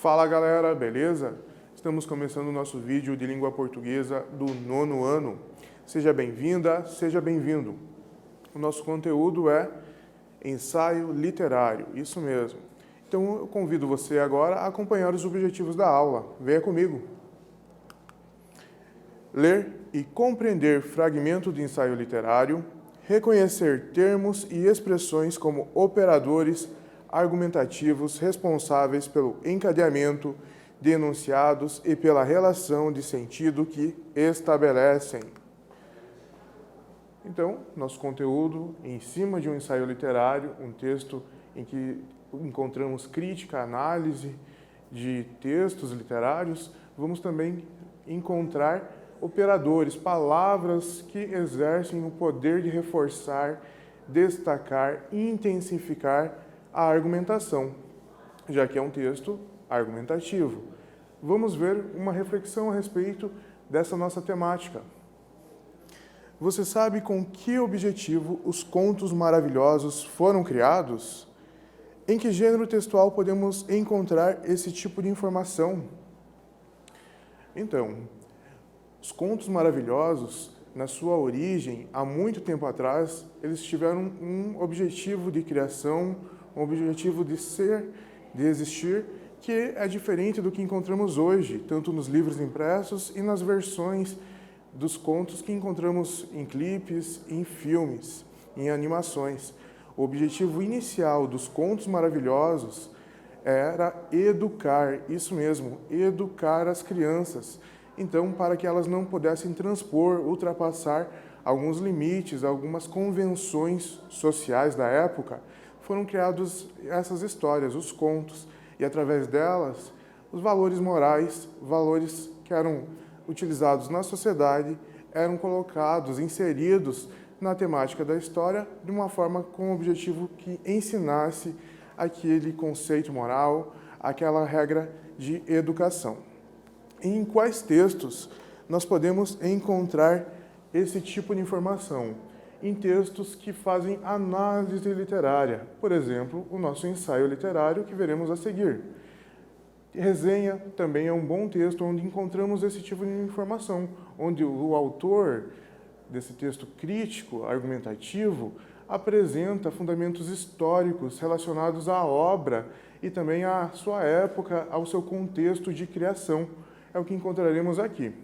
Fala galera, beleza? Estamos começando o nosso vídeo de língua portuguesa do 9º ano. Seja bem-vinda, seja bem-vindo. O nosso conteúdo é ensaio literário, isso mesmo. Então eu convido você agora a acompanhar os objetivos da aula. Venha comigo. Ler e compreender fragmento de ensaio literário, reconhecer termos e expressões como operadores argumentativos responsáveis pelo encadeamento de enunciados e pela relação de sentido que estabelecem. Então, nosso conteúdo em cima de um ensaio literário, um texto em que encontramos crítica, análise de textos literários, vamos também encontrar operadores, palavras que exercem o poder de reforçar, destacar e intensificar a argumentação, já que é um texto argumentativo. Vamos ver uma reflexão a respeito dessa nossa temática. Você sabe com que objetivo os contos maravilhosos foram criados? Em que gênero textual podemos encontrar esse tipo de informação? Então, os contos maravilhosos, na sua origem, há muito tempo atrás, eles tiveram um objetivo de criação, um objetivo de ser, de existir, que é diferente do que encontramos hoje, tanto nos livros impressos e nas versões dos contos que encontramos em clipes, em filmes, em animações. O objetivo inicial dos contos maravilhosos era educar, isso mesmo, educar as crianças. Então, para que elas não pudessem transpor, ultrapassar alguns limites, algumas convenções sociais da época, foram criadas essas histórias, os contos, e através delas, os valores morais, valores que eram utilizados na sociedade, eram colocados, inseridos na temática da história, de uma forma com o objetivo que ensinasse aquele conceito moral, aquela regra de educação. E em quais textos nós podemos encontrar esse tipo de informação? Em textos que fazem análise literária, por exemplo, o nosso ensaio literário que veremos a seguir. Resenha também é um bom texto onde encontramos esse tipo de informação, onde o autor desse texto crítico, argumentativo, apresenta fundamentos históricos relacionados à obra e também à sua época, ao seu contexto de criação. É o que encontraremos aqui.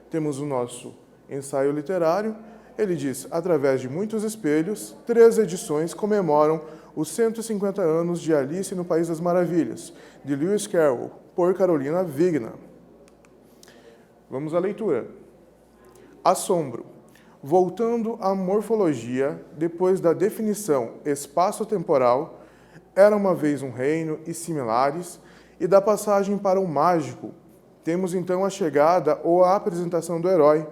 Temos o nosso ensaio literário. Ele diz, através de muitos espelhos, 3 edições comemoram os 150 anos de Alice no País das Maravilhas, de Lewis Carroll, por Carolina Vigna. Vamos à leitura. Assombro. Voltando à morfologia, depois da definição espaço-temporal, era uma vez um reino e similares, e da passagem para o mágico, temos então a chegada ou a apresentação do herói.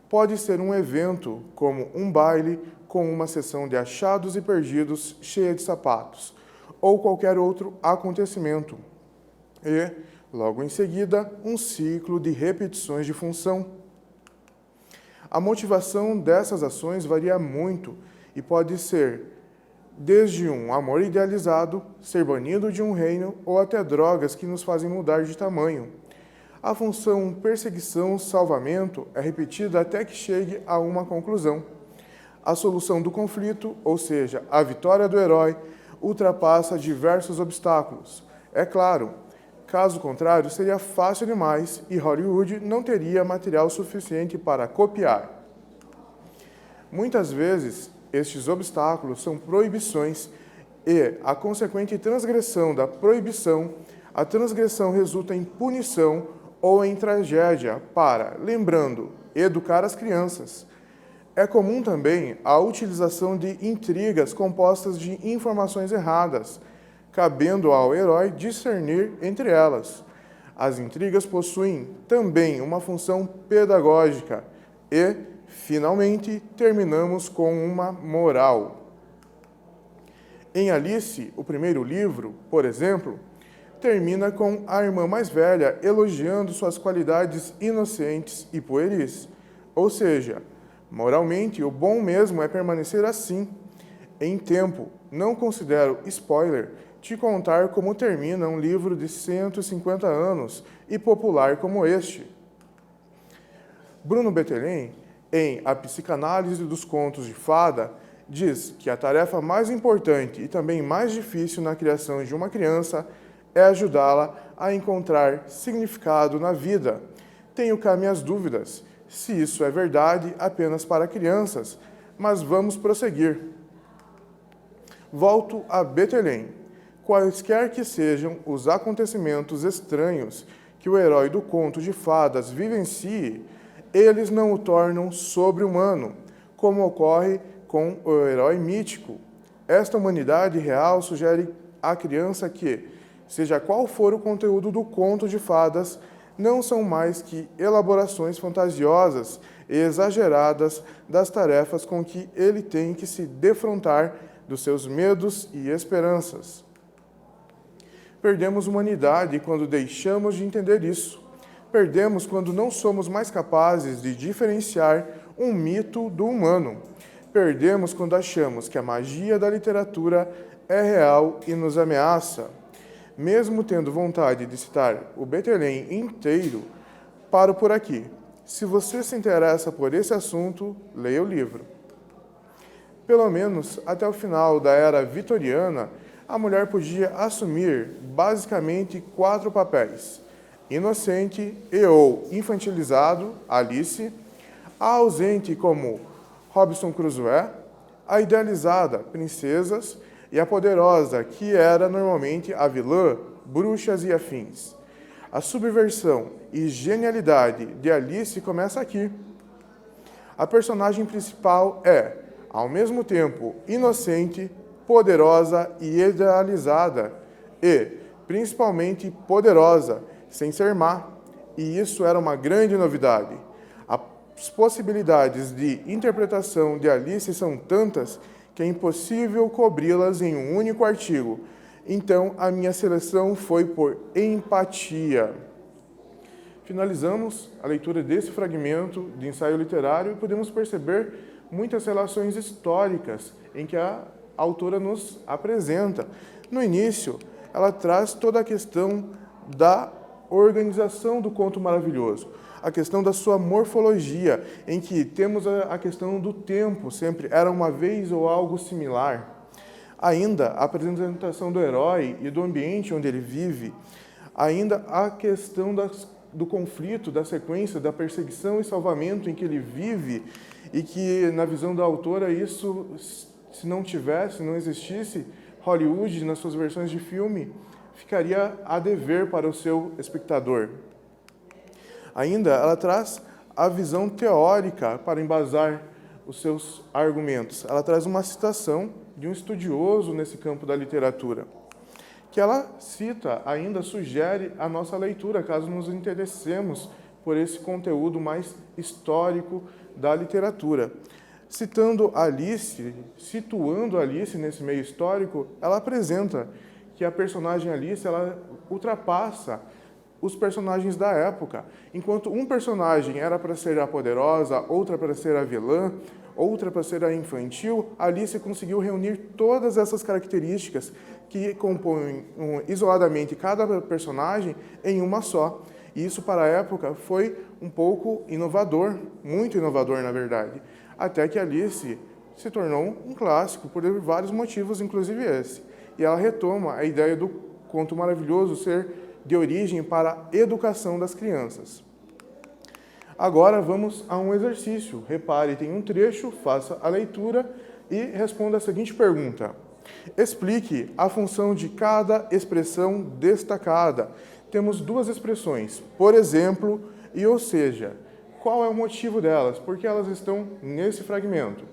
Pode ser um evento, como um baile com uma sessão de achados e perdidos cheia de sapatos, ou qualquer outro acontecimento. E, logo em seguida, um ciclo de repetições de função. A motivação dessas ações varia muito e pode ser desde um amor idealizado, ser banido de um reino, ou até drogas que nos fazem mudar de tamanho. A função perseguição-salvamento é repetida até que chegue a uma conclusão. A solução do conflito, ou seja, a vitória do herói, ultrapassa diversos obstáculos. É claro, caso contrário, seria fácil demais e Hollywood não teria material suficiente para copiar. Muitas vezes, estes obstáculos são proibições e a consequente transgressão da proibição, a transgressão resulta em punição ou em tragédia para, lembrando, educar as crianças. É comum também a utilização de intrigas compostas de informações erradas, cabendo ao herói discernir entre elas. As intrigas possuem também uma função pedagógica e, finalmente, terminamos com uma moral. Em Alice, o primeiro livro, por exemplo, termina com a irmã mais velha elogiando suas qualidades inocentes e pueris. Ou seja, moralmente, o bom mesmo é permanecer assim. em tempo, não considero spoiler te contar como termina um livro de 150 anos e popular como este. Bruno Bettelheim, em A Psicanálise dos Contos de Fada, diz que a tarefa mais importante e também mais difícil na criação de uma criança é ajudá-la a encontrar significado na vida. Tenho cá minhas dúvidas se isso é verdade apenas para crianças, mas vamos prosseguir. Volto a Bettelheim. Quaisquer que sejam os acontecimentos estranhos que o herói do conto de fadas vivencie, eles não o tornam sobre-humano, como ocorre com o herói mítico. Esta humanidade real sugere à criança que, seja qual for o conteúdo do conto de fadas, não são mais que elaborações fantasiosas e exageradas das tarefas com que ele tem que se defrontar dos seus medos e esperanças. Perdemos humanidade quando deixamos de entender isso. Perdemos quando não somos mais capazes de diferenciar um mito do humano. Perdemos quando achamos que a magia da literatura é real e nos ameaça. Mesmo tendo vontade de citar o Bettelheim inteiro, paro por aqui. Se você se interessa por esse assunto, leia o livro. Pelo menos até o final da era vitoriana, a mulher podia assumir basicamente 4 papéis: inocente e ou infantilizado, Alice; a ausente, como Robinson Crusoe; a idealizada, princesas; e a poderosa, que era normalmente a vilã, bruxas e afins. A subversão e genialidade de Alice começa aqui. A personagem principal é, ao mesmo tempo, inocente, poderosa e idealizada, e, principalmente, poderosa, sem ser má, e isso era uma grande novidade. As possibilidades de interpretação de Alice são tantas que é impossível cobri-las em um único artigo. Então, a minha seleção foi por empatia. Finalizamos a leitura desse fragmento de ensaio literário e podemos perceber muitas relações históricas em que a autora nos apresenta. No início, ela traz toda a questão da organização do conto maravilhoso, a questão da sua morfologia, em que temos a questão do tempo, sempre era uma vez ou algo similar. Ainda a apresentação do herói e do ambiente onde ele vive, ainda a questão do conflito, da sequência, da perseguição e salvamento em que ele vive, e que, na visão da autora, isso, se não existisse, Hollywood, nas suas versões de filme, ficaria a dever para o seu espectador. Ainda, ela traz a visão teórica para embasar os seus argumentos. Ela traz uma citação de um estudioso nesse campo da literatura, que ela cita, ainda sugere a nossa leitura, caso nos interessemos por esse conteúdo mais histórico da literatura. Situando Alice nesse meio histórico, ela apresenta que a personagem Alice ela ultrapassa os personagens da época. Enquanto um personagem era para ser a poderosa, outra para ser a vilã, outra para ser a infantil, Alice conseguiu reunir todas essas características que compõem isoladamente cada personagem em uma só. E isso, para a época, foi um pouco inovador, muito inovador, na verdade. Até que Alice se tornou um clássico por vários motivos, inclusive esse. E ela retoma a ideia do conto maravilhoso ser de origem para a educação das crianças. Agora vamos a um exercício. Repare, tem um trecho, faça a leitura e responda a seguinte pergunta. Explique a função de cada expressão destacada. Temos 2 expressões, por exemplo e ou seja. Qual é o motivo delas? Por que elas estão nesse fragmento?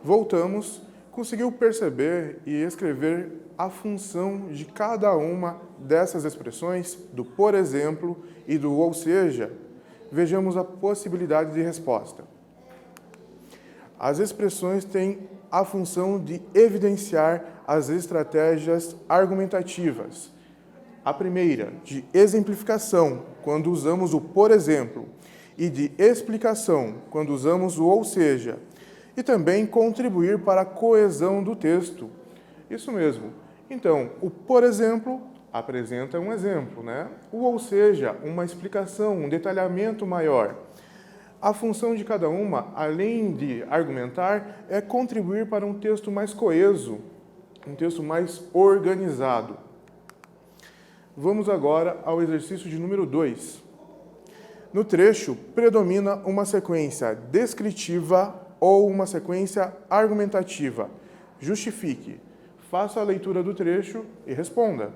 Voltamos, conseguiu perceber e escrever a função de cada uma dessas expressões, do por exemplo e do ou seja? Vejamos a possibilidade de resposta. As expressões têm a função de evidenciar as estratégias argumentativas. A primeira, de exemplificação, quando usamos o por exemplo, e de explicação, quando usamos o ou seja, e também contribuir para a coesão do texto. Isso mesmo. Então, o por exemplo apresenta um exemplo, né? O ou seja, uma explicação, um detalhamento maior. A função de cada uma, além de argumentar, é contribuir para um texto mais coeso, um texto mais organizado. Vamos agora ao exercício de número 2. No trecho, predomina uma sequência descritiva ou uma sequência argumentativa. Justifique. Faça a leitura do trecho e responda.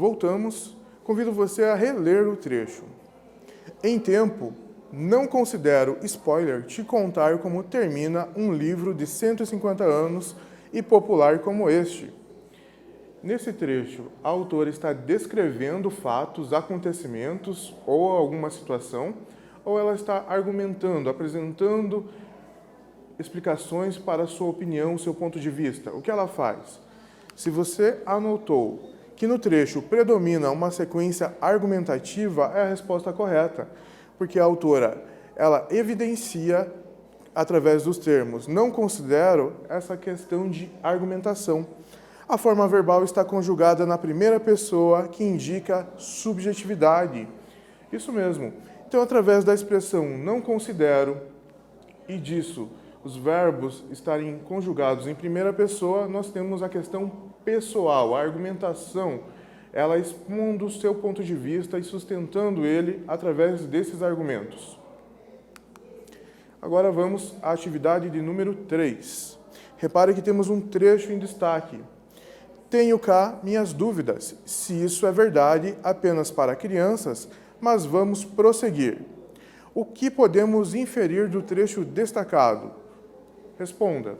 Voltamos, convido você a reler o trecho. Em tempo, não considero spoiler te contar como termina um livro de 150 anos e popular como este. Nesse trecho, a autora está descrevendo fatos, acontecimentos ou alguma situação, ou ela está argumentando, apresentando explicações para a sua opinião, o seu ponto de vista. O que ela faz? Se você anotou que no trecho predomina uma sequência argumentativa, é a resposta correta, porque a autora, ela evidencia, através dos termos, não considero essa questão de argumentação. A forma verbal está conjugada na primeira pessoa, que indica subjetividade. Isso mesmo. Então, através da expressão não considero, e disso os verbos estarem conjugados em primeira pessoa, nós temos a questão pessoal, a argumentação, ela expondo o seu ponto de vista e sustentando ele através desses argumentos. Agora vamos à atividade de número 3. Repare que temos um trecho em destaque. Tenho cá minhas dúvidas, se isso é verdade apenas para crianças, mas vamos prosseguir. O que podemos inferir do trecho destacado? Responda.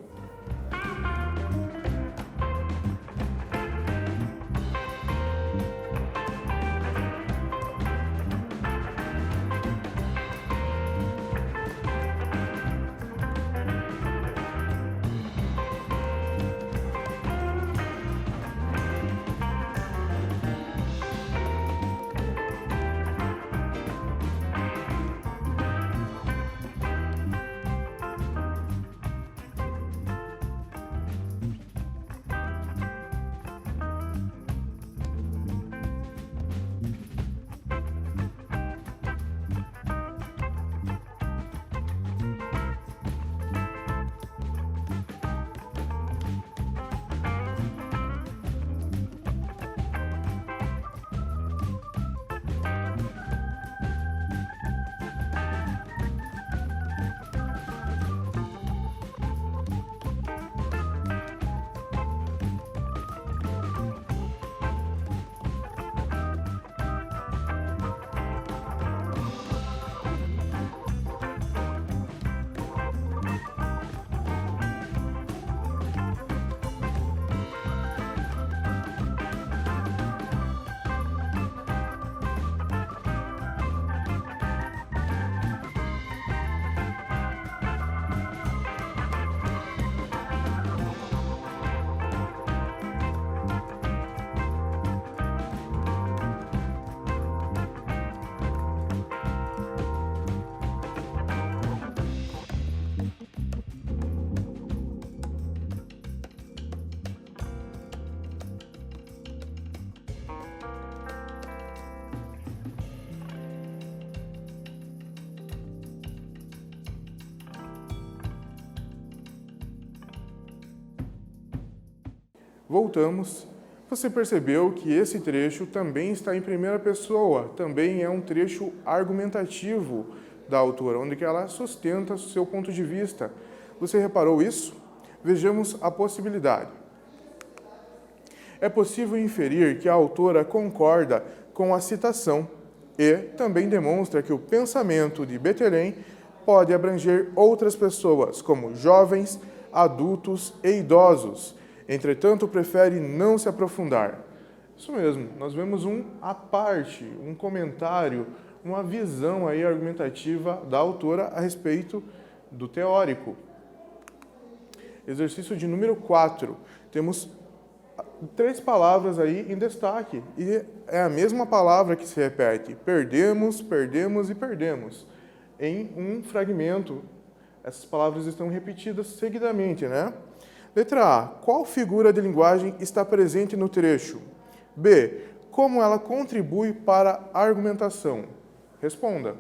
Voltamos. Você percebeu que esse trecho também está em primeira pessoa, também é um trecho argumentativo da autora, onde ela sustenta seu ponto de vista. Você reparou isso? Vejamos a possibilidade. É possível inferir que a autora concorda com a citação e também demonstra que o pensamento de Bettelheim pode abranger outras pessoas, como jovens, adultos e idosos. Entretanto, prefere não se aprofundar. Isso mesmo, nós vemos à parte, um comentário, uma visão aí argumentativa da autora a respeito do teórico. Exercício de número 4. Temos 3 palavras aí em destaque. E é a mesma palavra que se repete. Perdemos, perdemos e perdemos. Em um fragmento, essas palavras estão repetidas seguidamente, né? Letra A. Qual figura de linguagem está presente no trecho? B. Como ela contribui para a argumentação? Responda.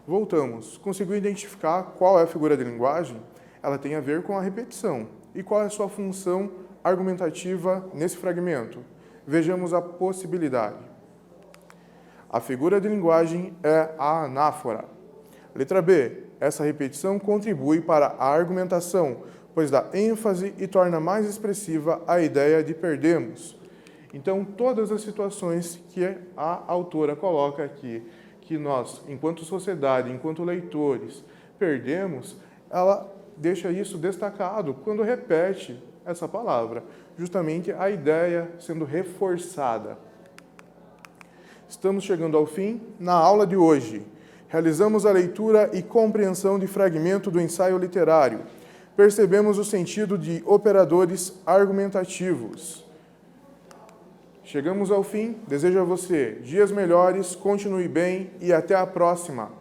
Voltamos. Conseguiu identificar qual é a figura de linguagem? Ela tem a ver com a repetição. E qual é a sua função argumentativa nesse fragmento? Vejamos a possibilidade. A figura de linguagem é a anáfora. Letra B. Essa repetição contribui para a argumentação, pois dá ênfase e torna mais expressiva a ideia de perdemos. Então, todas as situações que a autora coloca aqui, que nós, enquanto sociedade, enquanto leitores, perdemos, ela deixa isso destacado quando repete essa palavra, justamente a ideia sendo reforçada. Estamos chegando ao fim. Na aula de hoje, realizamos a leitura e compreensão de fragmento do ensaio literário. Percebemos o sentido de operadores argumentativos. Chegamos ao fim. Desejo a você dias melhores, continue bem e até a próxima.